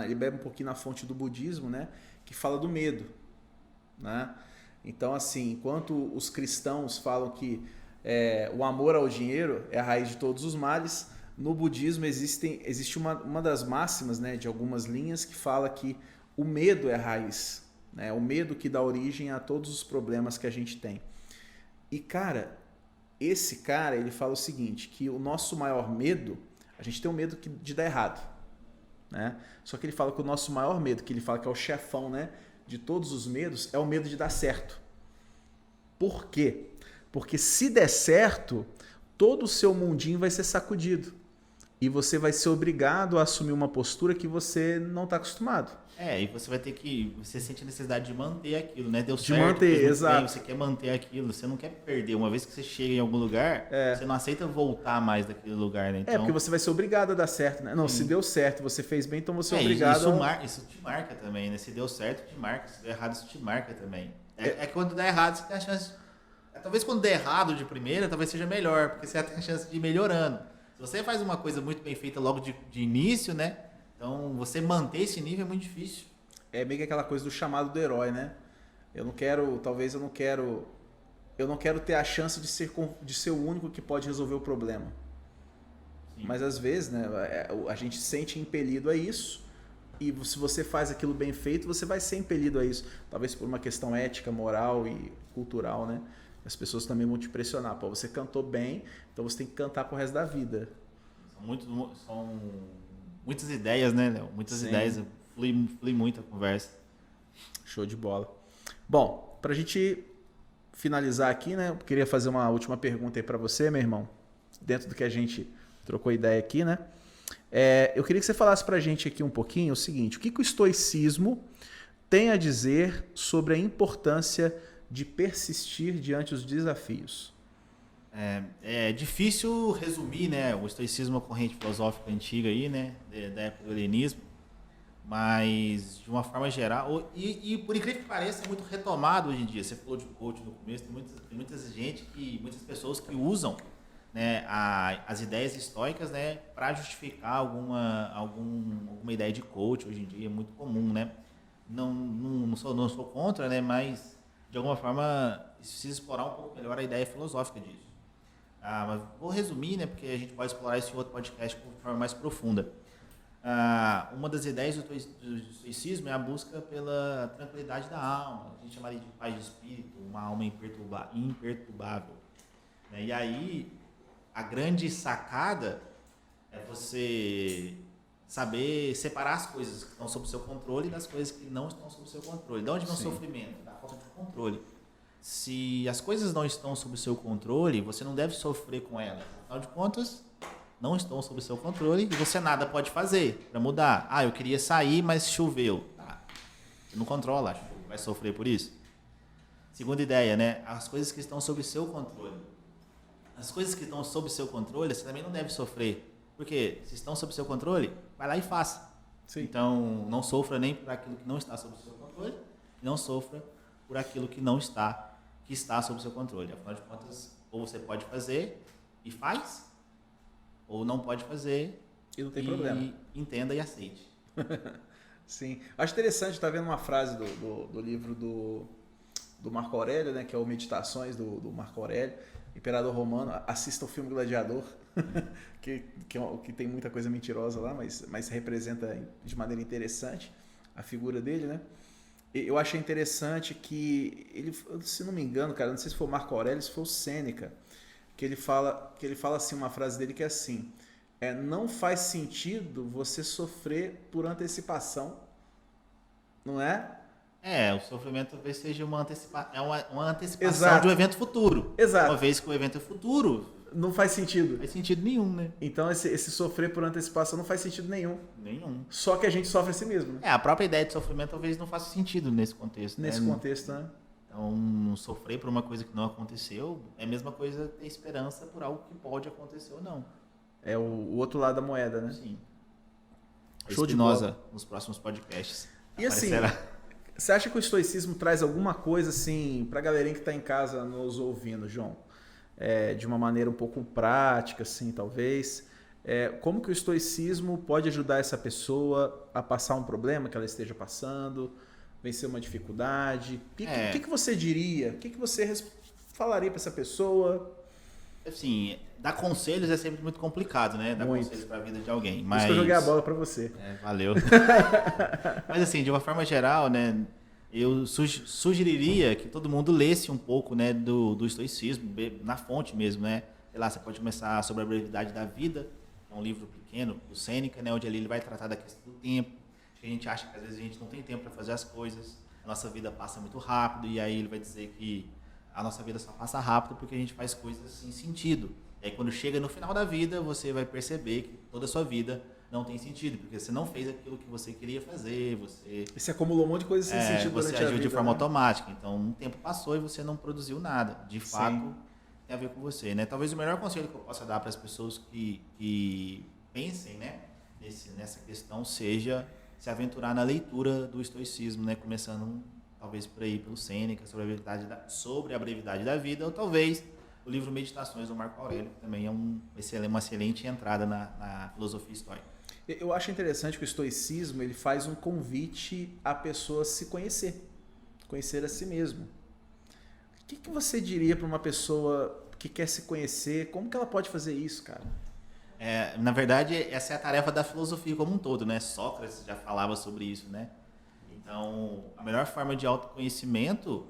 ele bebe um pouquinho na fonte do budismo, né, que fala do medo, né? Então, assim, enquanto os cristãos falam que o amor ao dinheiro é a raiz de todos os males, no budismo existe uma das máximas, né, de algumas linhas que fala que o medo é a raiz, né? O medo que dá origem a todos os problemas que a gente tem. E, cara, esse cara, ele fala o seguinte, que o nosso maior medo, a gente tem o medo de dar errado, né? Só que ele fala que o nosso maior medo, que ele fala que é o chefão, né, de todos os medos, é o medo de dar certo. Por quê? Porque se der certo, todo o seu mundinho vai ser sacudido. E você vai ser obrigado a assumir uma postura que você não está acostumado. E você vai ter que... Você sente a necessidade de manter aquilo, né? Deu de certo. Manter, exato. Bem, você quer manter aquilo, você não quer perder. Uma vez que você chega em algum lugar, você não aceita voltar mais daquele lugar, né? Então, porque você vai ser obrigado a dar certo, né? Não, se deu certo, você fez bem, então você é obrigado isso te marca também, né? Se deu certo, te marca. Se deu errado, isso te marca também. É que quando der errado, você tem a chance... Talvez quando der errado de primeira, talvez seja melhor, porque você tem a chance de ir melhorando. Se você faz uma coisa muito bem feita logo de início, né? Então, você manter esse nível é muito difícil. É meio que aquela coisa do chamado do herói, né? Eu não quero ter a chance de ser o único que pode resolver o problema. Sim. Mas às vezes, né, a gente se sente impelido a isso, e se você faz aquilo bem feito, você vai ser impelido a isso. Talvez por uma questão ética, moral e cultural, né? As pessoas também vão te pressionar. Pô, você cantou bem, então você tem que cantar pro resto da vida. São muitas ideias, né, Léo? Muitas ideias. Flui muito a conversa. Show de bola. Bom, pra gente finalizar aqui, né, eu queria fazer uma última pergunta aí pra você, meu irmão. Dentro do que a gente trocou ideia aqui, né? Eu queria que você falasse pra gente aqui um pouquinho o seguinte: o que o estoicismo tem a dizer sobre a importância de persistir diante dos desafios? É difícil resumir, né, o estoicismo, uma corrente filosófica antiga aí, né, da época do helenismo, mas de uma forma geral, e por incrível que pareça, é muito retomado hoje em dia. Você falou de coach no começo, tem muitas pessoas que usam, né, as ideias estoicas, né, para justificar alguma ideia de coach. Hoje em dia é muito comum, né? Não sou contra, né, mas de alguma forma precisa explorar um pouco melhor a ideia filosófica disso. Mas vou resumir, né, porque a gente pode explorar isso em outro podcast de forma mais profunda. Uma das ideias do estoicismo é a busca pela tranquilidade da alma. A gente chamaria de paz de espírito, uma alma imperturbável. E aí, a grande sacada é você saber separar as coisas que estão sob o seu controle das coisas que não estão sob o seu controle. De onde vem o sofrimento? Da falta de controle. Se as coisas não estão sob o seu controle, você não deve sofrer com elas. Afinal de contas, não estão sob o seu controle e você nada pode fazer para mudar. Eu queria sair, mas choveu. Você não controla a chuva, vai sofrer por isso. Segunda ideia, né? As coisas que estão sob o seu controle. As coisas que estão sob o seu controle, você também não deve sofrer. Porque se estão sob o seu controle, vai lá e faça. Sim. Então, não sofra nem por aquilo que não está sob o seu controle, não sofra por aquilo que está sob o seu controle. Afinal de contas, ou você pode fazer e faz, ou não pode fazer e não tem problema. Entenda e aceite. Sim. Acho interessante estar vendo uma frase do livro do do Marco Aurélio, né, que é o Meditações do Marco Aurélio, Imperador Romano. Assista o filme Gladiador, que tem muita coisa mentirosa lá, mas representa de maneira interessante a figura dele, né? Eu achei interessante que ele, se não me engano, cara, não sei se foi o Marco Aurélio, se foi o Sêneca, que ele fala assim, uma frase dele que é assim: não faz sentido você sofrer por antecipação, não é? O sofrimento talvez seja uma antecipação Exato. de um evento futuro. Exato. Uma vez que o evento é futuro, não faz sentido. não faz sentido nenhum, né? Então esse sofrer por antecipação não faz sentido nenhum. Nenhum. Só que a gente sofre a si mesmo, né? A própria ideia de sofrimento talvez não faça sentido nesse contexto. Nesse contexto, né? Então, sofrer por uma coisa que não aconteceu é a mesma coisa ter esperança por algo que pode acontecer ou não. É o outro lado da moeda, né? Sim. Show de bola. Spinoza, nos próximos podcasts. E assim, você acha que o estoicismo traz alguma coisa assim pra galerinha que tá em casa nos ouvindo, João? De uma maneira um pouco prática, assim, talvez. Como que o estoicismo pode ajudar essa pessoa a passar um problema que ela esteja passando, vencer uma dificuldade? O que você diria? O que você falaria para essa pessoa? Assim, dar conselhos é sempre muito complicado, né? Dar conselhos para a vida de alguém. Mas... Por isso que eu joguei a bola para você. Valeu. Mas assim, de uma forma geral, né? Eu sugeriria que todo mundo lesse um pouco, né, do estoicismo, na fonte mesmo, né? Sei lá, você pode começar sobre a brevidade da vida, é um livro pequeno, do Sêneca, né, onde ali ele vai tratar da questão do tempo. A gente acha que às vezes a gente não tem tempo para fazer as coisas, a nossa vida passa muito rápido, e aí ele vai dizer que a nossa vida só passa rápido porque a gente faz coisas sem sentido. E aí quando chega no final da vida, você vai perceber que toda a sua vida não tem sentido, porque você não fez aquilo que você queria fazer, você acumulou um monte de coisa sem sentido durante a vida. Você agiu de forma automática, então um tempo passou e você não produziu nada. De fato, tem a ver com você, né? Talvez o melhor conselho que eu possa dar para as pessoas que pensem, né, nessa questão seja se aventurar na leitura do estoicismo, né? Começando talvez por aí pelo Sêneca, sobre a brevidade da vida, ou talvez o livro Meditações do Marco Aurélio, que também é uma excelente entrada na filosofia estoica. Eu acho interessante que o estoicismo ele faz um convite à pessoa se conhecer a si mesmo. O que você diria para uma pessoa que quer se conhecer? Como que ela pode fazer isso, cara? Na verdade, essa é a tarefa da filosofia como um todo, né? Sócrates já falava sobre isso, né? Então, a melhor forma de autoconhecimento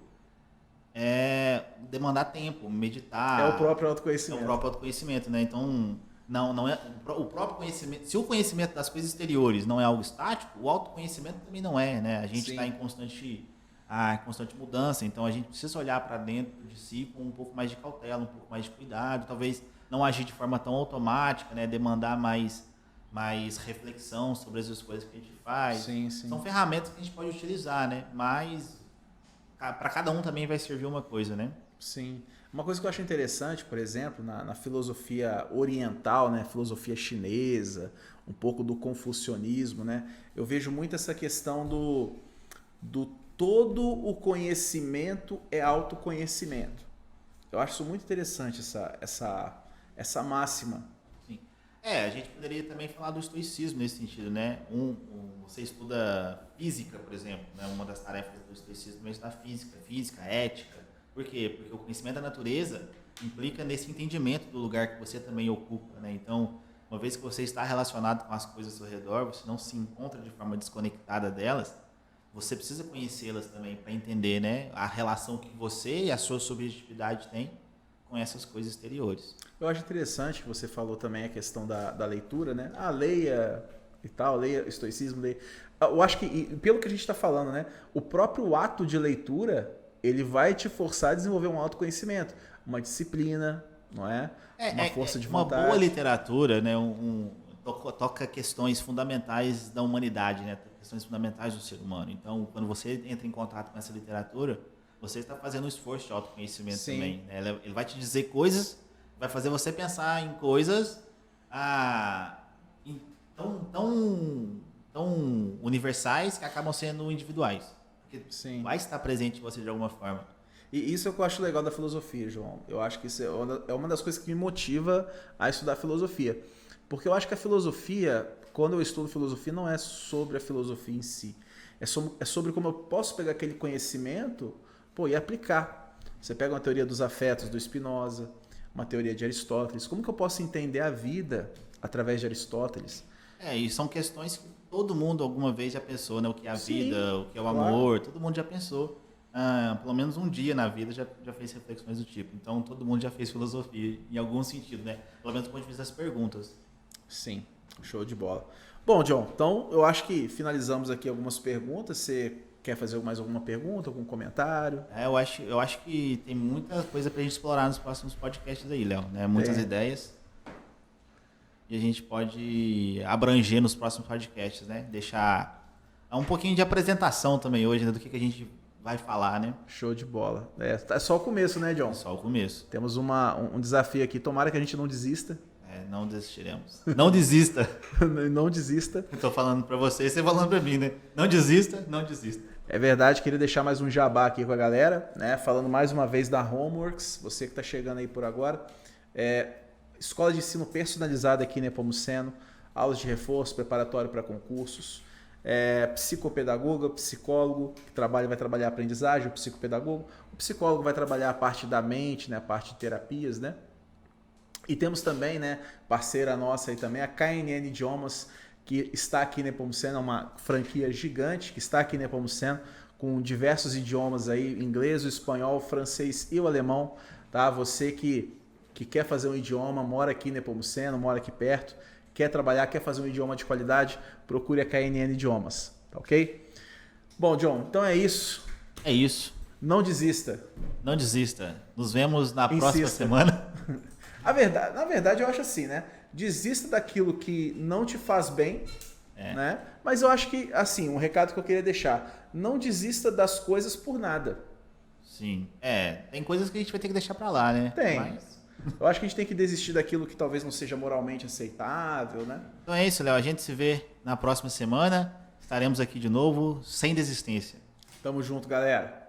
é demandar tempo, meditar. É o próprio autoconhecimento. É o próprio autoconhecimento, né? Então, não é o próprio conhecimento. Se o conhecimento das coisas exteriores não é algo estático, o autoconhecimento também não é, né? A gente está em constante mudança, então a gente precisa olhar para dentro de si com um pouco mais de cautela, um pouco mais de cuidado, talvez não agir de forma tão automática, né? Demandar mais reflexão sobre as coisas que a gente faz. Sim. São ferramentas que a gente pode utilizar, né? Mas para cada um também vai servir uma coisa, né? Sim. Uma coisa que eu acho interessante, por exemplo, na filosofia oriental, né, filosofia chinesa, um pouco do confucionismo, né, eu vejo muito essa questão do todo o conhecimento é autoconhecimento. Eu acho isso muito interessante, essa máxima. Sim. A gente poderia também falar do estoicismo nesse sentido, né? Você estuda física, por exemplo, né? Uma das tarefas do estoicismo é estudar física, ética. Por quê? Porque o conhecimento da natureza implica nesse entendimento do lugar que você também ocupa, né? Então, uma vez que você está relacionado com as coisas ao seu redor, você não se encontra de forma desconectada delas, você precisa conhecê-las também para entender, né, a relação que você e a sua subjetividade têm com essas coisas exteriores. Eu acho interessante que você falou também a questão da leitura, né? Leia e tal, leia estoicismo, leia. Eu acho que, pelo que a gente está falando, né, o próprio ato de leitura ele vai te forçar a desenvolver um autoconhecimento, uma disciplina, não é? Uma força de vontade. Uma boa literatura, né? Toca questões fundamentais da humanidade, né? Questões fundamentais do ser humano. Então, quando você entra em contato com essa literatura, você está fazendo um esforço de autoconhecimento também. Né? Ele vai te dizer coisas, vai fazer você pensar em coisas tão universais que acabam sendo individuais. Porque vai estar presente em você de alguma forma. E isso é o que eu acho legal da filosofia, João. Eu acho que isso é uma das coisas que me motiva a estudar filosofia. Porque eu acho que a filosofia, quando eu estudo filosofia, não é sobre a filosofia em si. É sobre como eu posso pegar aquele conhecimento Pô, e aplicar. Você pega uma teoria dos afetos do Spinoza, uma teoria de Aristóteles. Como que eu posso entender a vida através de Aristóteles? E são questões que todo mundo alguma vez já pensou, né? O que é a Sim, vida, o que é o claro. amor, todo mundo já pensou. Pelo menos um dia na vida já fez reflexões do tipo. Então, todo mundo já fez filosofia em algum sentido, né? Pelo menos do ponto de vista das perguntas. Sim, show de bola. Bom, John, então eu acho que finalizamos aqui algumas perguntas. Você quer fazer mais alguma pergunta, algum comentário? Eu acho que tem muita coisa pra gente explorar nos próximos podcasts aí, Léo, né? Muitas ideias. E a gente pode abranger nos próximos podcasts, né? Deixar um pouquinho de apresentação também hoje, né? Do que a gente vai falar, né? Show de bola. É só o começo, né, John? É só o começo. Temos um desafio aqui. Tomara que a gente não desista. Não desistiremos. Não desista. Não desista. Eu tô falando pra você e você falando pra mim, né? Não desista, não desista. É verdade, queria deixar mais um jabá aqui com a galera, né? Falando mais uma vez da Homeworks, você que está chegando aí por agora. Escola de ensino personalizada aqui em Nepomuceno, aulas de reforço, preparatório para concursos, psicopedagoga, psicólogo, que vai trabalhar a aprendizagem, o psicopedagogo. O psicólogo vai trabalhar a parte da mente, né? A parte de terapias, né? E temos também, né, parceira nossa aí também, a KNN Idiomas, que está aqui em Nepomuceno, é uma franquia gigante, que está aqui em Nepomuceno, com diversos idiomas aí, inglês, o espanhol, o francês e o alemão, tá? Você que quer fazer um idioma, mora aqui em Nepomuceno, mora aqui perto, quer trabalhar, quer fazer um idioma de qualidade, procure a KNN Idiomas, tá ok? Bom, John, então é isso. É isso. Não desista. Não desista. Nos vemos na próxima semana. Na verdade, eu acho assim, né? Desista daquilo que não te faz bem, né? Mas eu acho que, assim, um recado que eu queria deixar, não desista das coisas por nada. Sim. Tem coisas que a gente vai ter que deixar pra lá, né? Tem. Mas... Eu acho que a gente tem que desistir daquilo que talvez não seja moralmente aceitável, né? Então é isso, Léo. A gente se vê na próxima semana. Estaremos aqui de novo, sem desistência. Tamo junto, galera.